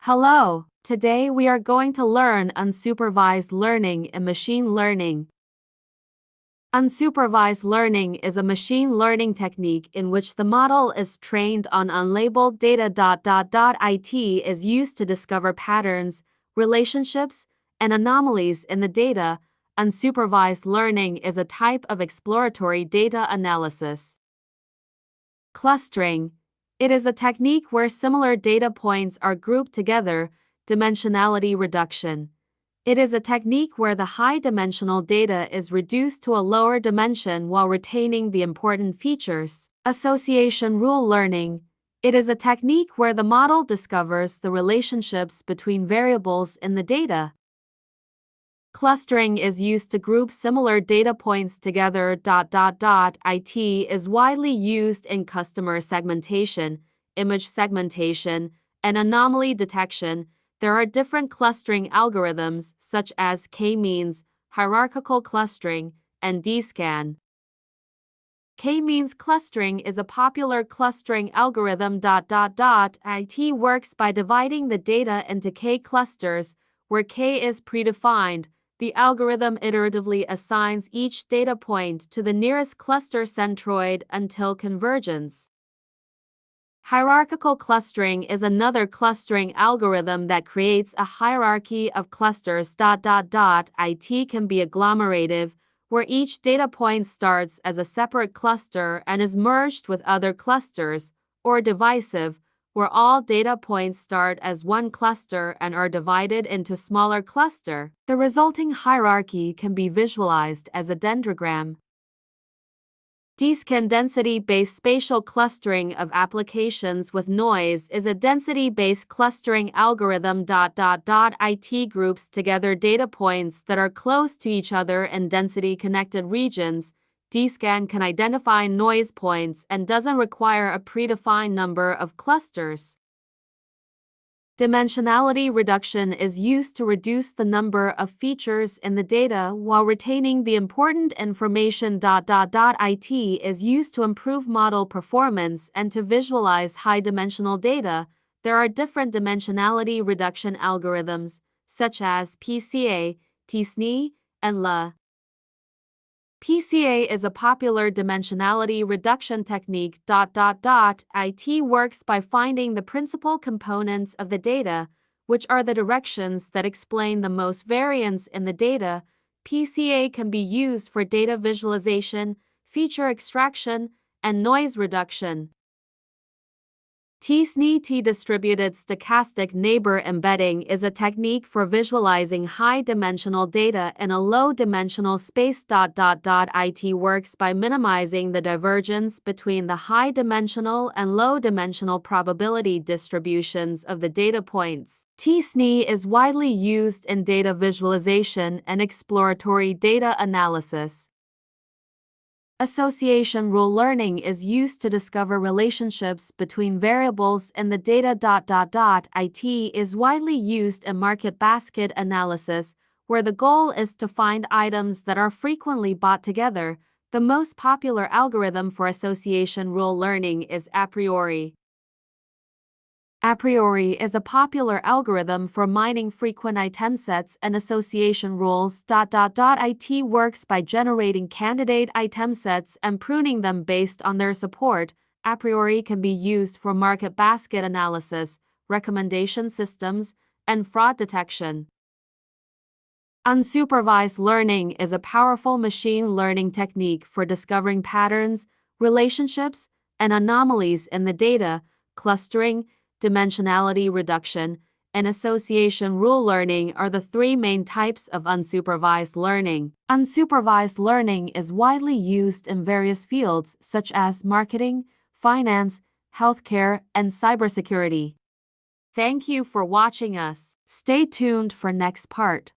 Hello, today we are going to learn unsupervised learning and machine learning. Unsupervised learning is a machine learning technique in which the model is trained on unlabeled data. It is used to discover patterns, relationships, and anomalies in the data. Unsupervised learning is a type of exploratory data analysis. Clustering. It is a technique where similar data points are grouped together. Dimensionality reduction. It is a technique where the high-dimensional data is reduced to a lower dimension while retaining the important features. Association rule learning. It is a technique where the model discovers the relationships between variables in the data. Clustering is used to group similar data points together. It is widely used in customer segmentation, image segmentation, and anomaly detection. There are different clustering algorithms such as k-means, hierarchical clustering, and D-scan. K-means clustering is a popular clustering algorithm. It works by dividing the data into k clusters, where k is predefined. The algorithm iteratively assigns each data point to the nearest cluster centroid until convergence. Hierarchical clustering is another clustering algorithm that creates a hierarchy of clusters. It can be agglomerative, where each data point starts as a separate cluster and is merged with other clusters, or divisive, where all data points start as one cluster and are divided into smaller clusters. The resulting hierarchy can be visualized as a dendrogram. D-scan density-based spatial clustering of applications with noise is a density-based clustering algorithm. It groups together data points that are close to each other in density-connected regions. D-scan can identify noise points and doesn't require a predefined number of clusters. Dimensionality reduction is used to reduce the number of features in the data while retaining the important information. It is used to improve model performance and to visualize high-dimensional data. There are different dimensionality reduction algorithms, such as PCA, TSNE, and LA. PCA is a popular dimensionality reduction technique. It works by finding the principal components of the data, which are the directions that explain the most variance in the data. PCA can be used for data visualization, feature extraction, and noise reduction. TSNE distributed stochastic neighbor embedding is a technique for visualizing high-dimensional data in a low-dimensional space. It works by minimizing the divergence between the high-dimensional and low-dimensional probability distributions of the data points. TSNE is widely used in data visualization and exploratory data analysis. Association rule learning is used to discover relationships between variables in the data. It is widely used in market basket analysis, where the goal is to find items that are frequently bought together. The most popular algorithm for association rule learning is a priori. A priori is a popular algorithm for mining frequent item sets and association rules. It works by generating candidate item sets and pruning them based on their support. A priori can be used for market basket analysis, recommendation systems, and fraud detection. Unsupervised learning is a powerful machine learning technique for discovering patterns, relationships, and anomalies in the data. Clustering, dimensionality reduction, and association rule learning are the three main types of unsupervised learning. Unsupervised learning is widely used in various fields such as marketing, finance, healthcare, and cybersecurity. Thank you for watching us. Stay tuned for next part.